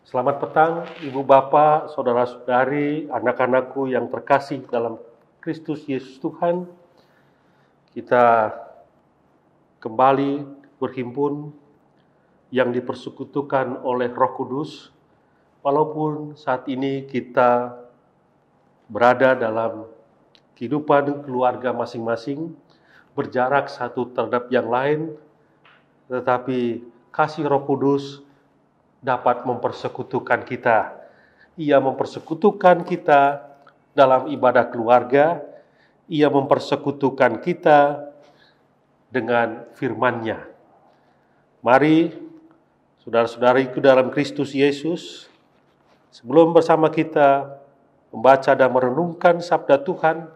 Selamat petang, Ibu Bapak, Saudara-saudari, anak-anakku yang terkasih dalam Kristus Yesus Tuhan. Kita kembali berhimpun yang dipersekutukan oleh Roh Kudus, walaupun saat ini kita berada dalam kehidupan keluarga masing-masing, berjarak satu terhadap yang lain, tetapi kasih Roh Kudus dapat mempersekutukan kita. Ia mempersekutukan kita dalam ibadah keluarga, ia mempersekutukan kita dengan firman-Nya. Mari, saudara-saudariku dalam Kristus Yesus, sebelum bersama kita membaca dan merenungkan sabda Tuhan,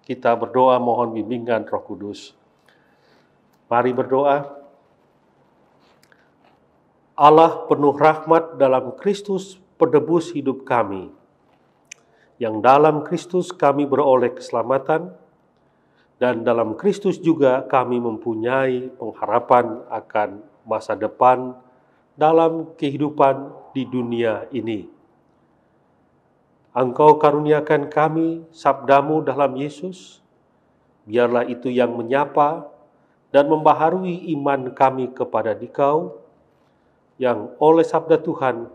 kita berdoa mohon bimbingan Roh Kudus. Mari berdoa. Allah penuh rahmat dalam Kristus penebus hidup kami, yang dalam Kristus kami beroleh keselamatan, dan dalam Kristus juga kami mempunyai pengharapan akan masa depan dalam kehidupan di dunia ini. Engkau karuniakan kami sabdamu dalam Yesus, biarlah itu yang menyapa dan membaharui iman kami kepada Dikau, yang oleh sabda Tuhan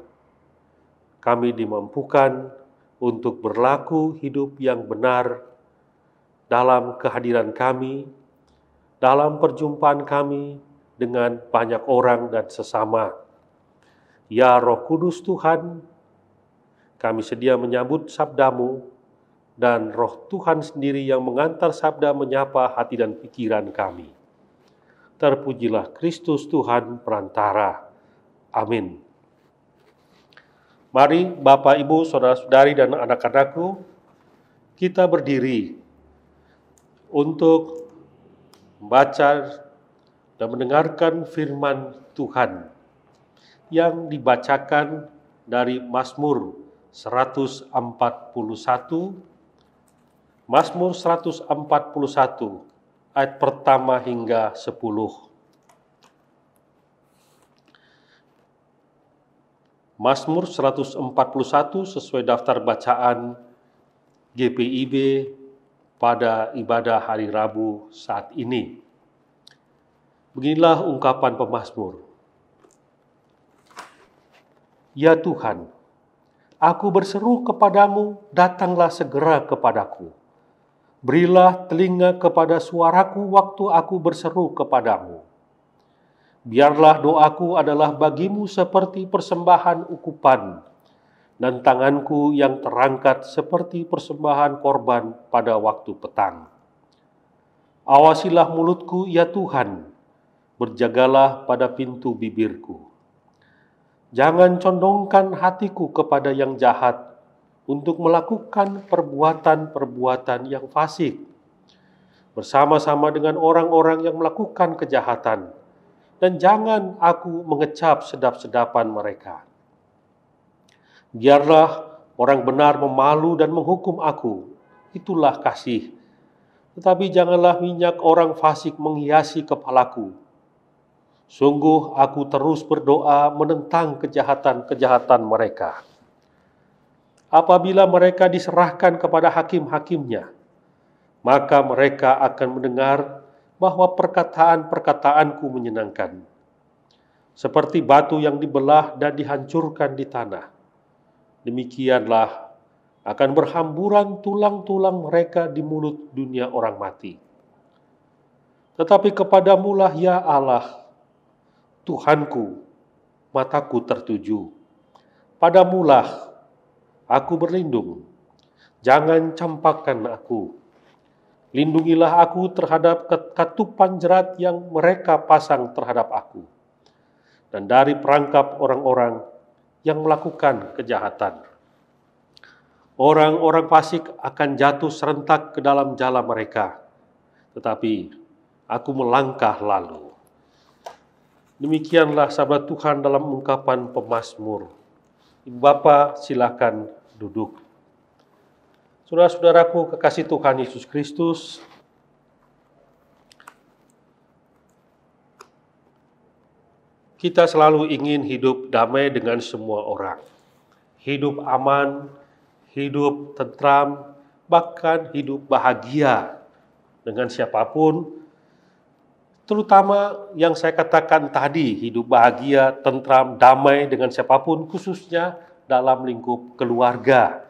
kami dimampukan untuk berlaku hidup yang benar dalam kehadiran kami, dalam perjumpaan kami dengan banyak orang dan sesama. Ya Roh Kudus Tuhan, kami sedia menyambut sabdamu, dan Roh Tuhan sendiri yang mengantar sabda menyapa hati dan pikiran kami. Terpujilah Kristus Tuhan perantara. Amin. Mari Bapak, Ibu, Saudara-saudari, dan anak-anakku, kita berdiri untuk membaca dan mendengarkan firman Tuhan yang dibacakan dari Mazmur 141, Mazmur 141, ayat pertama hingga 10. Mazmur 141 sesuai daftar bacaan GPIB pada ibadah hari Rabu saat ini. Beginilah ungkapan pemazmur. Ya Tuhan, aku berseru kepadamu, datanglah segera kepadaku. Berilah telinga kepada suaraku waktu aku berseru kepadamu. Biarlah doaku adalah bagimu seperti persembahan ukupan, dan tanganku yang terangkat seperti persembahan korban pada waktu petang. Awasilah mulutku, ya Tuhan, berjagalah pada pintu bibirku. Jangan condongkan hatiku kepada yang jahat untuk melakukan perbuatan-perbuatan yang fasik, bersama-sama dengan orang-orang yang melakukan kejahatan, dan jangan aku mengecap sedap-sedapan mereka. Biarlah orang benar memalu dan menghukum aku, itulah kasih. Tetapi janganlah minyak orang fasik menghiasi kepalaku. Sungguh aku terus berdoa menentang kejahatan-kejahatan mereka. Apabila mereka diserahkan kepada hakim-hakimnya, maka mereka akan mendengar bahwa perkataan-perkataanku menyenangkan. Seperti batu yang dibelah dan dihancurkan di tanah, demikianlah akan berhamburan tulang-tulang mereka di mulut dunia orang mati. Tetapi kepadamulah ya Allah, Tuhanku, mataku tertuju. Padamulah aku berlindung, jangan campakkan aku. Lindungilah aku terhadap katupan jerat yang mereka pasang terhadap aku, dan dari perangkap orang-orang yang melakukan kejahatan. Orang-orang fasik akan jatuh serentak ke dalam jala mereka, tetapi aku melangkah lalu. Demikianlah sabda Tuhan dalam ungkapan pemazmur. Ibu Bapak, silakan duduk. Saudara-saudaraku kekasih Tuhan Yesus Kristus, Kita selalu ingin hidup damai dengan semua orang. Hidup aman, hidup tentram, bahkan hidup bahagia dengan siapapun. Terutama yang saya katakan tadi, hidup bahagia, tentram, damai dengan siapapun, khususnya dalam lingkup keluarga,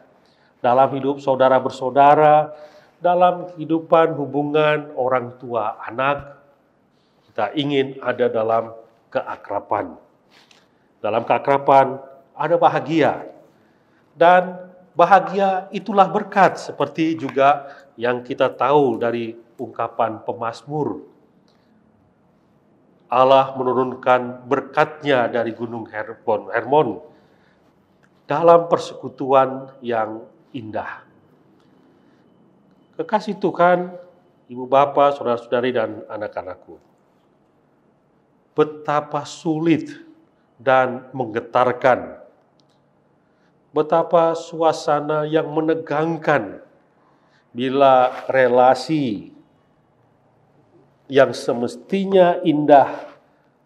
dalam hidup saudara bersaudara, dalam kehidupan hubungan orang tua anak. Kita ingin ada dalam keakraban. Dalam keakraban ada bahagia. Dan bahagia itulah berkat, seperti juga yang kita tahu dari ungkapan pemazmur. Allah menurunkan berkatnya dari gunung Hermon dalam persekutuan yang indah. Kekasih Tuhan, ibu bapa, saudara-saudari, dan anak-anakku, betapa sulit dan menggetarkan, betapa suasana yang menegangkan bila relasi yang semestinya indah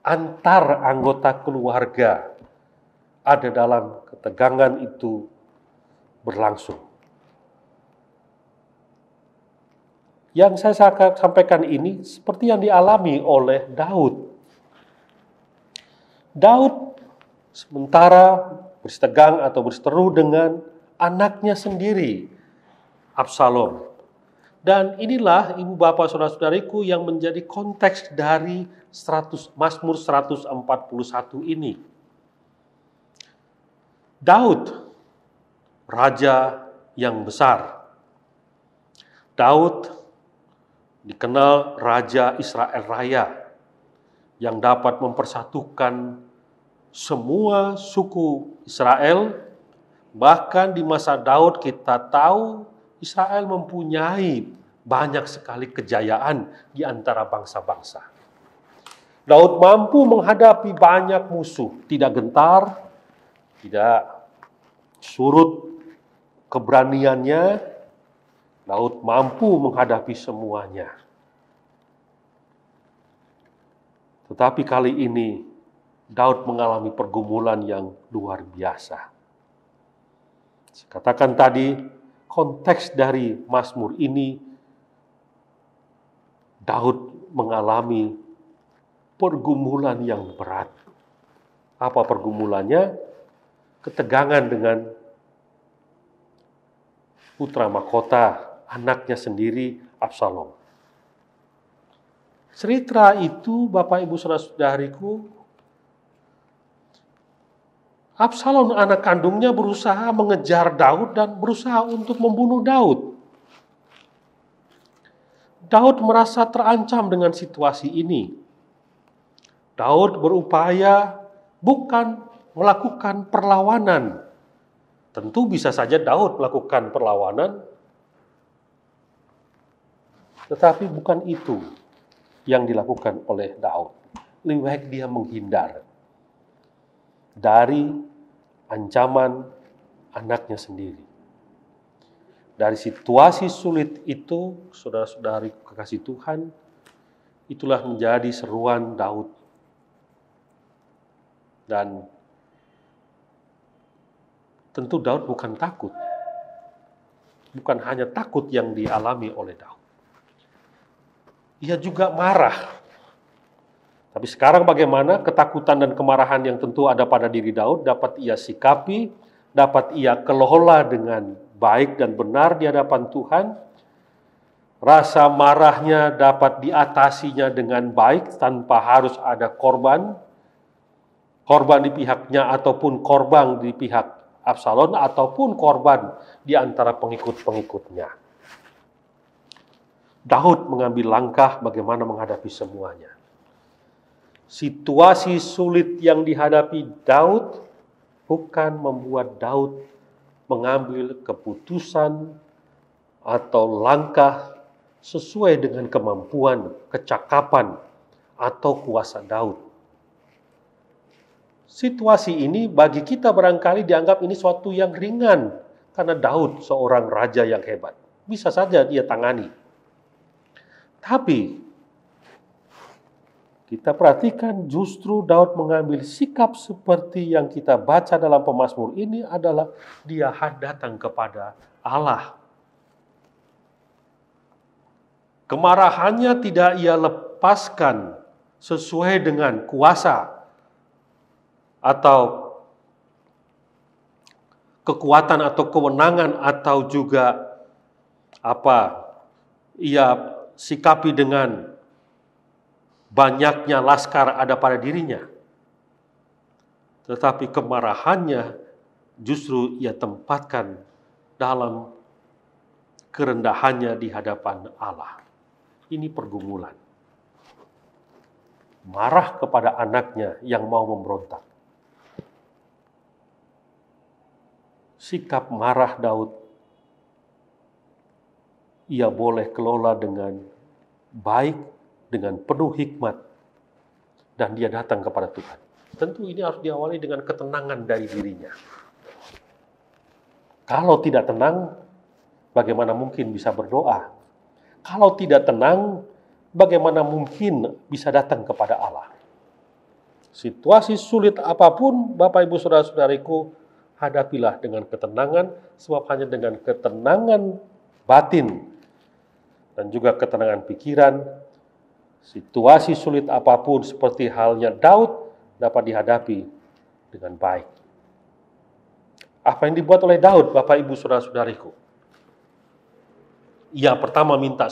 antar anggota keluarga ada dalam ketegangan itu berlangsung. Yang saya sampaikan ini seperti yang dialami oleh Daud. Daud sementara bersetegang atau berseteru dengan anaknya sendiri, Absalom. Dan inilah ibu bapak saudara-saudariku yang menjadi konteks dari Mazmur 141 ini. Daud, raja yang besar. Daud dikenal Raja Israel Raya yang dapat mempersatukan semua suku Israel. Bahkan di masa Daud kita tahu Israel mempunyai banyak sekali kejayaan di antara bangsa-bangsa. Daud mampu menghadapi banyak musuh, tidak gentar, tidak surut keberaniannya. Daud mampu menghadapi semuanya. Tetapi kali ini Daud mengalami pergumulan yang luar biasa. Saya katakan tadi, konteks dari Mazmur ini, Daud mengalami pergumulan yang berat. Apa pergumulannya? Ketegangan dengan putra mahkota, anaknya sendiri, Absalom. Cerita itu, Bapak Ibu saudara-saudariku, Absalom anak kandungnya berusaha mengejar Daud dan berusaha untuk membunuh Daud. Daud merasa terancam dengan situasi ini. Daud berupaya bukan melakukan perlawanan. Tentu bisa saja Daud melakukan perlawanan, tetapi bukan itu yang dilakukan oleh Daud. Lebih baik dia menghindar dari ancaman anaknya sendiri. Dari situasi sulit itu, saudara-saudari kekasih Tuhan, itulah menjadi seruan Daud. Dan tentu Daud bukan takut. Bukan hanya takut yang dialami oleh Daud. Ia juga marah. Tapi sekarang bagaimana ketakutan dan kemarahan yang tentu ada pada diri Daud dapat ia sikapi, dapat ia kelola dengan baik dan benar di hadapan Tuhan. Rasa marahnya dapat diatasinya dengan baik tanpa harus ada korban di pihaknya ataupun korban di pihak Absalom ataupun korban di antara pengikut-pengikutnya. Daud mengambil langkah bagaimana menghadapi semuanya. Situasi sulit yang dihadapi Daud bukan membuat Daud mengambil keputusan atau langkah sesuai dengan kemampuan, kecakapan, atau kuasa Daud. Situasi ini bagi kita barangkali dianggap ini suatu yang ringan karena Daud seorang raja yang hebat. Bisa saja dia tangani. Tapi Kita perhatikan justru Daud mengambil sikap seperti yang kita baca dalam pemazmur ini adalah dia datang kepada Allah. Kemarahannya tidak ia lepaskan sesuai dengan kuasa atau kekuatan atau kewenangan atau juga ia sikapi dengan banyaknya laskar ada pada dirinya. Tetapi kemarahannya justru ia tempatkan dalam kerendahannya di hadapan Allah. Ini pergumulan. Marah kepada anaknya yang mau memberontak. Sikap marah Daud, ia boleh kelola dengan baik, dengan penuh hikmat, dan dia datang kepada Tuhan. Tentu ini harus diawali dengan ketenangan dari dirinya. Kalau tidak tenang, bagaimana mungkin bisa berdoa? Kalau tidak tenang, bagaimana mungkin bisa datang kepada Allah? Situasi sulit apapun, Bapak Ibu Saudara-saudariku, hadapilah dengan ketenangan, sebab hanya dengan ketenangan batin dan juga ketenangan pikiran, situasi sulit apapun seperti halnya Daud dapat dihadapi dengan baik. Apa yang dibuat oleh Daud, Bapak Ibu Saudara-saudariku? Ia pertama minta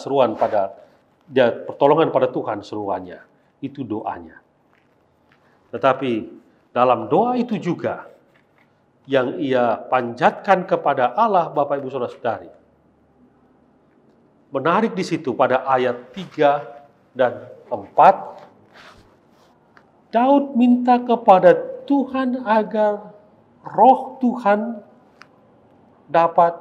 pertolongan pada Tuhan seruannya. Itu doanya. Tetapi dalam doa itu juga yang ia panjatkan kepada Allah, Bapak Ibu Saudara-saudari. Menarik di situ pada ayat 3 dan 4, Daud minta kepada Tuhan agar roh Tuhan dapat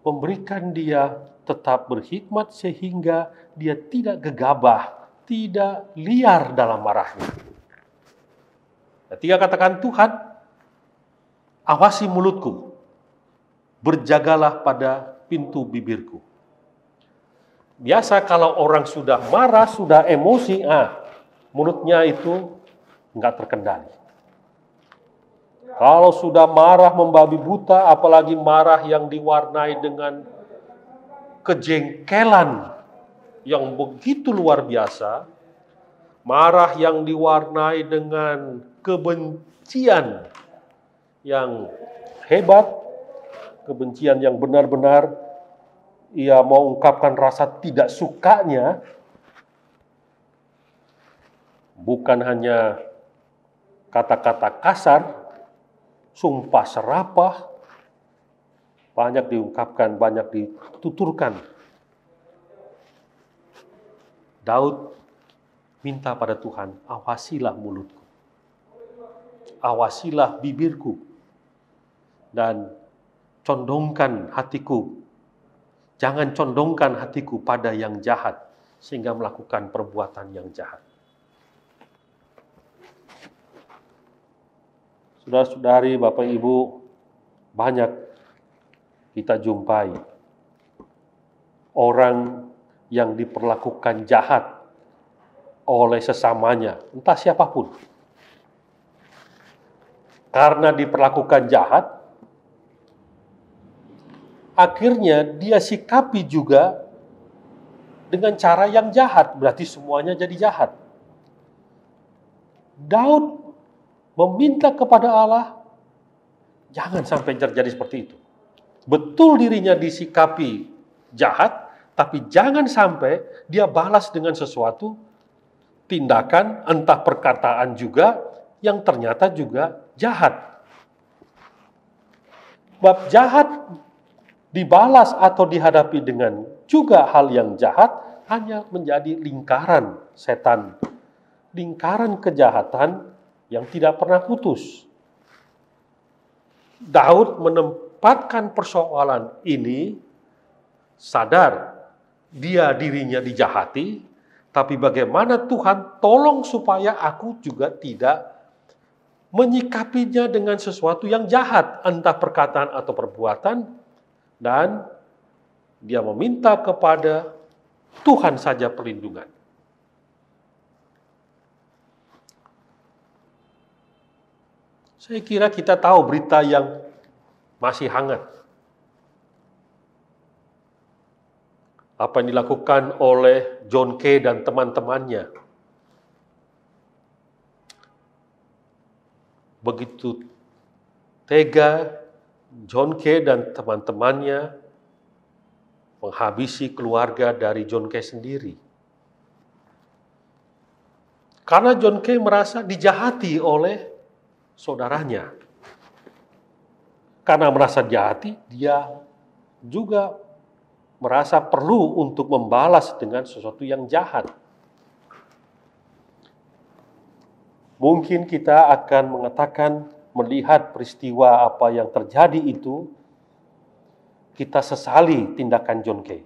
memberikan dia tetap berhikmat sehingga dia tidak gegabah, tidak liar dalam marahnya. Ketika katakan Tuhan, awasi mulutku, berjagalah pada pintu bibirku. Biasa kalau orang sudah marah, sudah emosi, mulutnya itu enggak terkendali. Kalau sudah marah membabi buta, apalagi marah yang diwarnai dengan kejengkelan yang begitu luar biasa, marah yang diwarnai dengan kebencian yang hebat, kebencian yang benar-benar ia mau ungkapkan rasa tidak sukanya, bukan hanya kata-kata kasar, sumpah serapah, banyak diungkapkan, banyak dituturkan. Daud minta pada Tuhan, awasilah mulutku, awasilah bibirku, dan condongkan hatiku. Jangan condongkan hatiku pada yang jahat, sehingga melakukan perbuatan yang jahat. Saudara-saudari, Bapak Ibu, banyak kita jumpai orang yang diperlakukan jahat oleh sesamanya, entah siapapun. Karena diperlakukan jahat, akhirnya dia sikapi juga dengan cara yang jahat, berarti semuanya jadi jahat. Daud meminta kepada Allah, jangan sampai terjadi seperti itu. Betul dirinya disikapi jahat, tapi jangan sampai dia balas dengan sesuatu tindakan, entah perkataan juga, yang ternyata juga jahat. Bab jahat dibalas atau dihadapi dengan juga hal yang jahat hanya menjadi lingkaran setan, lingkaran kejahatan yang tidak pernah putus. Daud menempatkan persoalan ini, sadar dia dirinya dijahati, tapi bagaimana Tuhan tolong supaya aku juga tidak menyikapinya dengan sesuatu yang jahat, entah perkataan atau perbuatan, dan dia meminta kepada Tuhan saja perlindungan. Saya kira kita tahu berita yang masih hangat. Apa yang dilakukan oleh John Kay dan teman-temannya. Begitu tega John Kay dan teman-temannya menghabisi keluarga dari John Kay sendiri. Karena John Kay merasa dijahati oleh saudaranya. Karena merasa dijahati, dia juga merasa perlu untuk membalas dengan sesuatu yang jahat. Mungkin kita akan mengatakan, melihat peristiwa apa yang terjadi itu, kita sesali tindakan John Kay.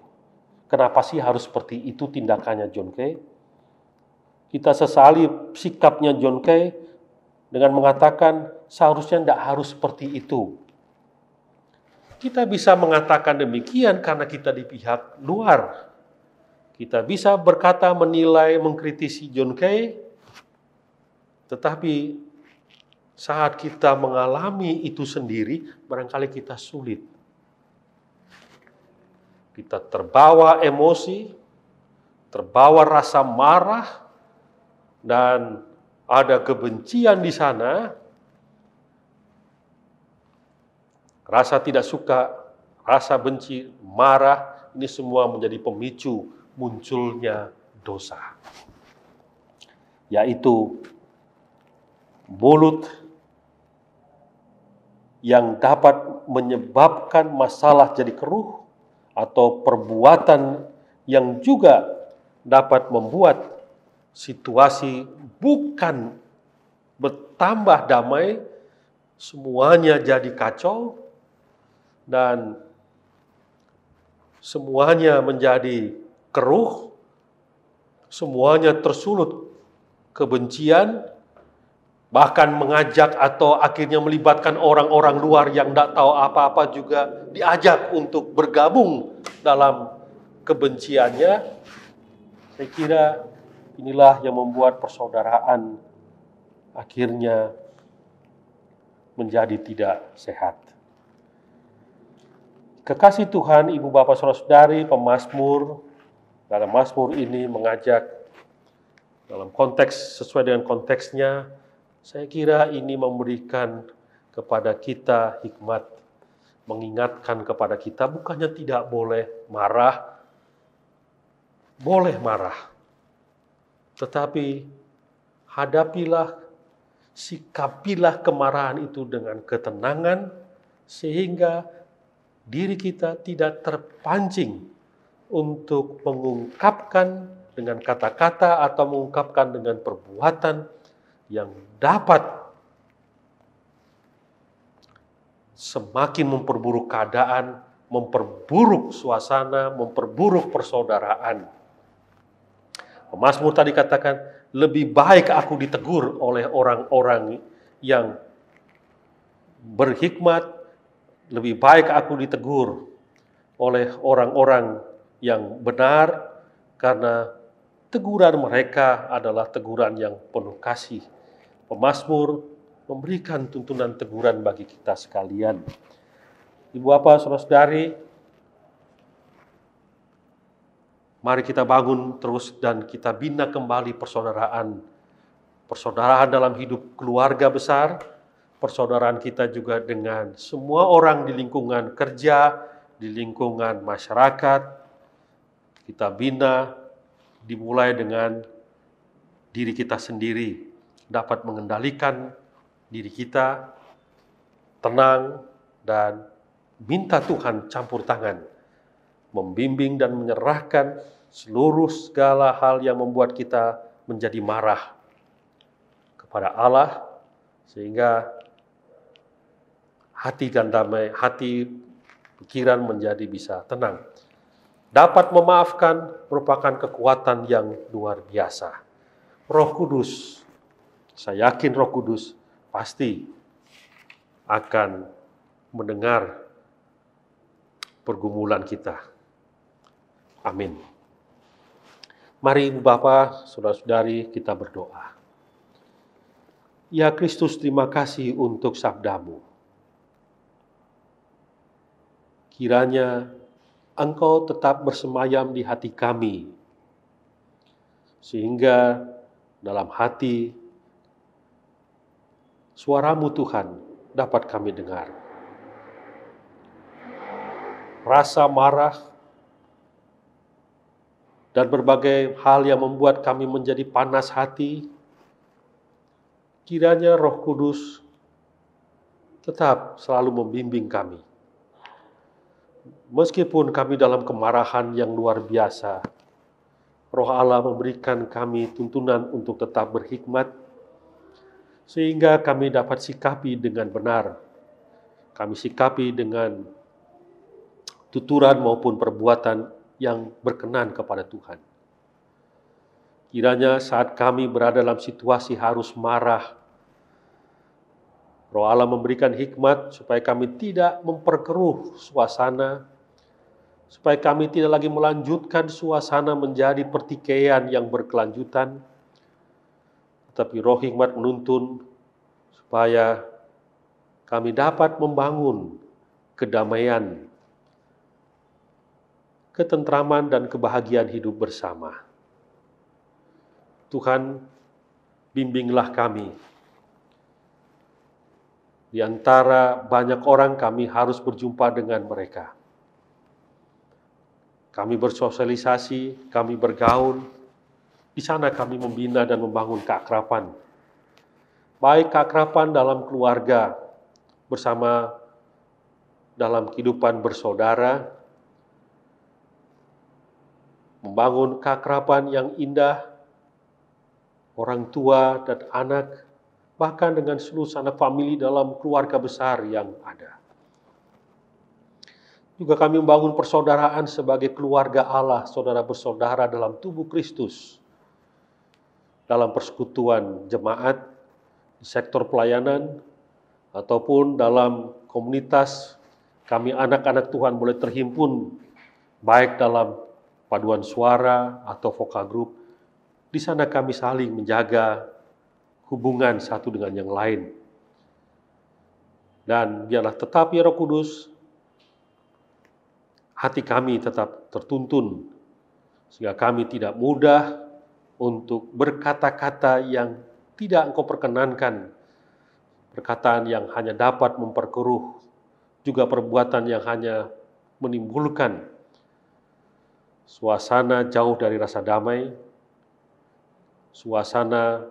Kenapa sih harus seperti itu tindakannya John Kay? Kita sesali sikapnya John Kay dengan mengatakan seharusnya tidak harus seperti itu. Kita bisa mengatakan demikian karena kita di pihak luar. Kita bisa berkata, menilai, mengkritisi John Kay, tetapi saat kita mengalami itu sendiri, barangkali kita sulit. Kita terbawa emosi, terbawa rasa marah, dan ada kebencian di sana, rasa tidak suka, rasa benci, marah, ini semua menjadi pemicu munculnya dosa. Yaitu mulut yang dapat menyebabkan masalah jadi keruh, atau perbuatan yang juga dapat membuat situasi bukan bertambah damai, semuanya jadi kacau, dan semuanya menjadi keruh, semuanya tersulut kebencian, bahkan mengajak atau akhirnya melibatkan orang-orang luar yang tidak tahu apa-apa juga diajak untuk bergabung dalam kebenciannya. Saya kira inilah yang membuat persaudaraan akhirnya menjadi tidak sehat. Kekasih Tuhan, Ibu Bapak Saudara-saudari, pemazmur dalam mazmur ini mengajak dalam konteks sesuai dengan konteksnya. Saya kira ini memberikan kepada kita hikmat, mengingatkan kepada kita bukannya tidak boleh marah, boleh marah, tetapi hadapilah, sikapilah kemarahan itu dengan ketenangan, sehingga diri kita tidak terpancing untuk mengungkapkan dengan kata-kata atau mengungkapkan dengan perbuatan yang dapat semakin memperburuk keadaan, memperburuk suasana, memperburuk persaudaraan. Mazmur tadi katakan, lebih baik aku ditegur oleh orang-orang yang berhikmat, lebih baik aku ditegur oleh orang-orang yang benar, karena teguran mereka adalah teguran yang penuh kasih. Pemazmur memberikan tuntunan teguran bagi kita sekalian. Ibu Bapak, Saudara-saudari, mari kita bangun terus dan kita bina kembali persaudaraan. Persaudaraan dalam hidup keluarga besar, persaudaraan kita juga dengan semua orang di lingkungan kerja, di lingkungan masyarakat. Kita bina dimulai dengan diri kita sendiri, dapat mengendalikan diri kita, tenang, dan minta Tuhan campur tangan, membimbing dan menyerahkan seluruh segala hal yang membuat kita menjadi marah kepada Allah, sehingga hati dan damai, hati pikiran menjadi bisa tenang. Dapat memaafkan merupakan kekuatan yang luar biasa. Roh Kudus, saya yakin Roh Kudus pasti akan mendengar pergumulan kita. Amin. Mari Ibu Bapak, Saudara-saudari, kita berdoa. Ya Kristus, terima kasih untuk sabdamu. Kiranya Engkau tetap bersemayam di hati kami, sehingga dalam hati suaramu Tuhan dapat kami dengar. Rasa marah dan berbagai hal yang membuat kami menjadi panas hati, kiranya Roh Kudus tetap selalu membimbing kami. Meskipun kami dalam kemarahan yang luar biasa, Roh Allah memberikan kami tuntunan untuk tetap berhikmat, sehingga kami dapat sikapi dengan benar. Kami sikapi dengan tuturan maupun perbuatan yang berkenan kepada Tuhan. Kiranya saat kami berada dalam situasi harus marah, Roh Allah memberikan hikmat supaya kami tidak memperkeruh suasana, supaya kami tidak lagi melanjutkan suasana menjadi pertikaian yang berkelanjutan, tetapi Roh hikmat menuntun supaya kami dapat membangun kedamaian, ketentraman, dan kebahagiaan hidup bersama. Tuhan, bimbinglah kami. Di antara banyak orang kami harus berjumpa dengan mereka. Kami bersosialisasi, kami bergaul. Di sana kami membina dan membangun keakraban. Baik keakraban dalam keluarga, bersama dalam kehidupan bersaudara, membangun keakraban yang indah, orang tua dan anak, bahkan dengan seluruh sanak famili dalam keluarga besar yang ada. Juga kami membangun persaudaraan sebagai keluarga Allah, saudara bersaudara dalam tubuh Kristus, dalam persekutuan jemaat, di sektor pelayanan, ataupun dalam komunitas. Kami anak-anak Tuhan boleh terhimpun, baik dalam paduan suara atau vokal group. Di sana kami saling menjaga hubungan satu dengan yang lain. Dan biarlah tetap ya Roh Kudus, hati kami tetap tertuntun, sehingga kami tidak mudah untuk berkata-kata yang tidak Engkau perkenankan, perkataan yang hanya dapat memperkeruh, juga perbuatan yang hanya menimbulkan suasana jauh dari rasa damai, suasana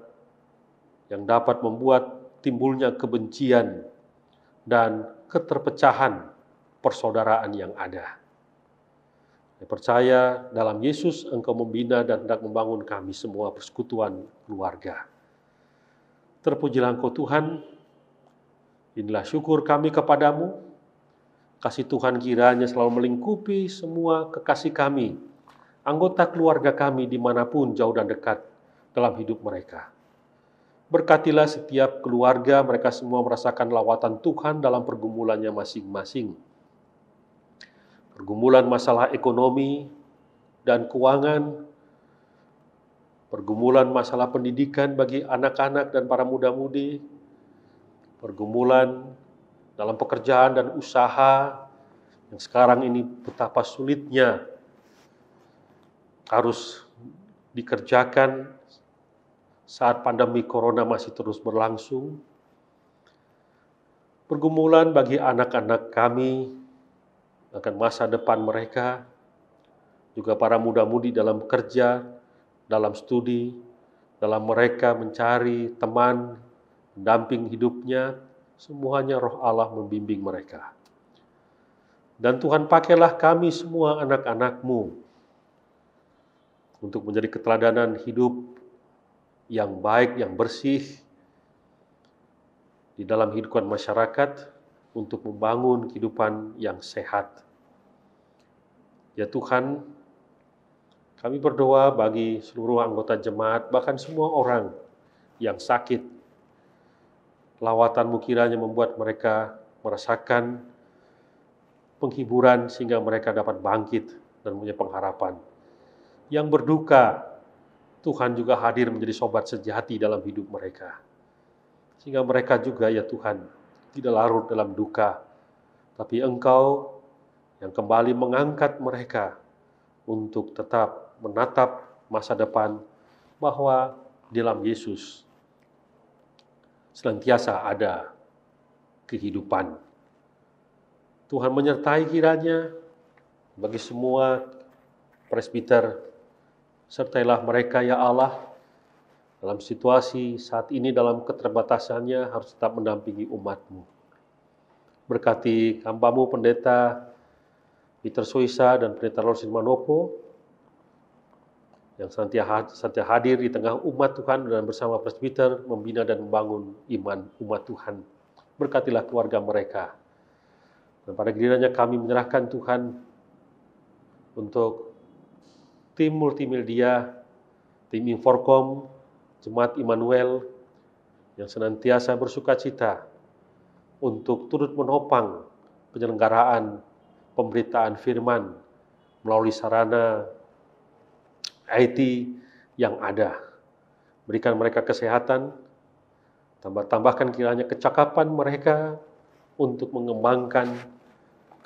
yang dapat membuat timbulnya kebencian dan keterpecahan persaudaraan yang ada. Saya percaya dalam Yesus Engkau membina dan hendak membangun kami semua persekutuan keluarga. Terpujilah Engkau Tuhan, inilah syukur kami kepadamu. Kasih Tuhan kiranya selalu melingkupi semua kekasih kami, anggota keluarga kami dimanapun jauh dan dekat dalam hidup mereka. Berkatilah setiap keluarga, mereka semua merasakan lawatan Tuhan dalam pergumulannya masing-masing. Pergumulan masalah ekonomi dan keuangan, pergumulan masalah pendidikan bagi anak-anak dan para muda-mudi, pergumulan dalam pekerjaan dan usaha yang sekarang ini betapa sulitnya harus dikerjakan saat pandemi corona masih terus berlangsung. Pergumulan bagi anak-anak kami akan masa depan mereka, juga para muda-mudi dalam bekerja, dalam studi, dalam mereka mencari teman, pendamping hidupnya, semuanya Roh Allah membimbing mereka. Dan Tuhan pakailah kami semua anak-anak-Mu untuk menjadi keteladanan hidup yang baik, yang bersih di dalam kehidupan masyarakat untuk membangun kehidupan yang sehat. Ya Tuhan, kami berdoa bagi seluruh anggota jemaat, bahkan semua orang yang sakit. Lawatan-Mu kiranya membuat mereka merasakan penghiburan sehingga mereka dapat bangkit dan punya pengharapan. Yang berduka, Tuhan juga hadir menjadi sobat sejati dalam hidup mereka. sehingga mereka juga ya Tuhan tidak larut dalam duka, tapi Engkau yang kembali mengangkat mereka untuk tetap menatap masa depan bahwa di dalam Yesus senantiasa ada kehidupan. Tuhan menyertai kiranya bagi semua presbiter, sertailah mereka ya Allah dalam situasi saat ini dalam keterbatasannya harus tetap mendampingi umat-Mu. Berkati hamba-Mu Pendeta Peter Soisa dan Pendeta Rosin Manopo yang senantiasa hadir di tengah umat Tuhan dan bersama presbiter membina dan membangun iman umat Tuhan. Berkatilah keluarga mereka. Dan pada gilirannya kami menyerahkan Tuhan untuk tim multimedia, tim Inforkom, Jemaat Immanuel yang senantiasa bersukacita untuk turut menopang penyelenggaraan pemberitaan firman melalui sarana IT yang ada. Berikan mereka kesehatan, tambahkan kiranya kecakapan mereka untuk mengembangkan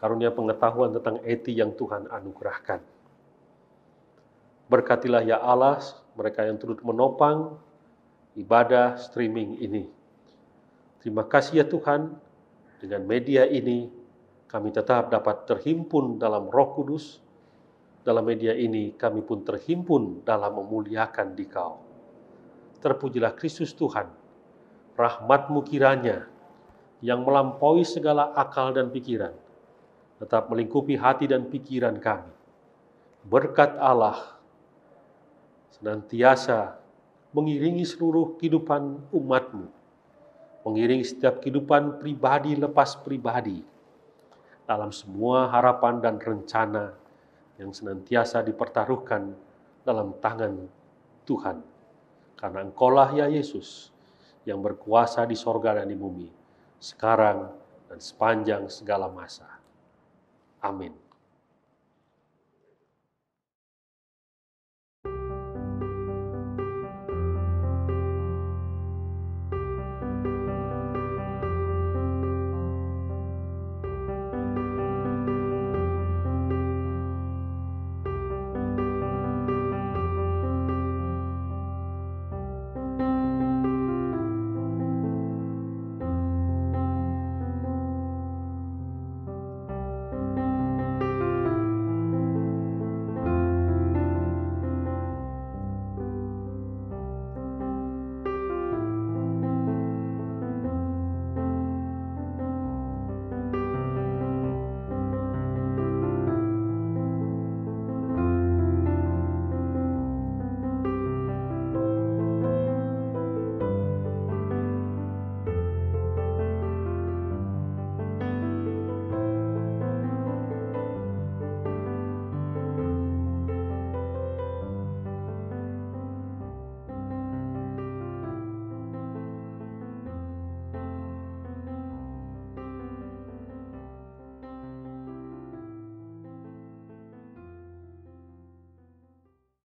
karunia pengetahuan tentang IT yang Tuhan anugerahkan. Berkatilah ya Allah mereka yang turut menopang ibadah streaming ini. Terima kasih ya Tuhan, dengan media ini kami tetap dapat terhimpun dalam Roh Kudus. Dalam media ini kami pun terhimpun dalam memuliakan Dikau. Terpujilah Kristus Tuhan, rahmat-Mu kiranya yang melampaui segala akal dan pikiran, tetap melingkupi hati dan pikiran kami. Berkat Allah senantiasa mengiringi seluruh kehidupan umat-Mu, mengiringi setiap kehidupan pribadi lepas pribadi, dalam semua harapan dan rencana yang senantiasa dipertaruhkan dalam tangan Tuhan. Karena Engkaulah ya Yesus yang berkuasa di sorga dan di bumi, sekarang dan sepanjang segala masa. Amin.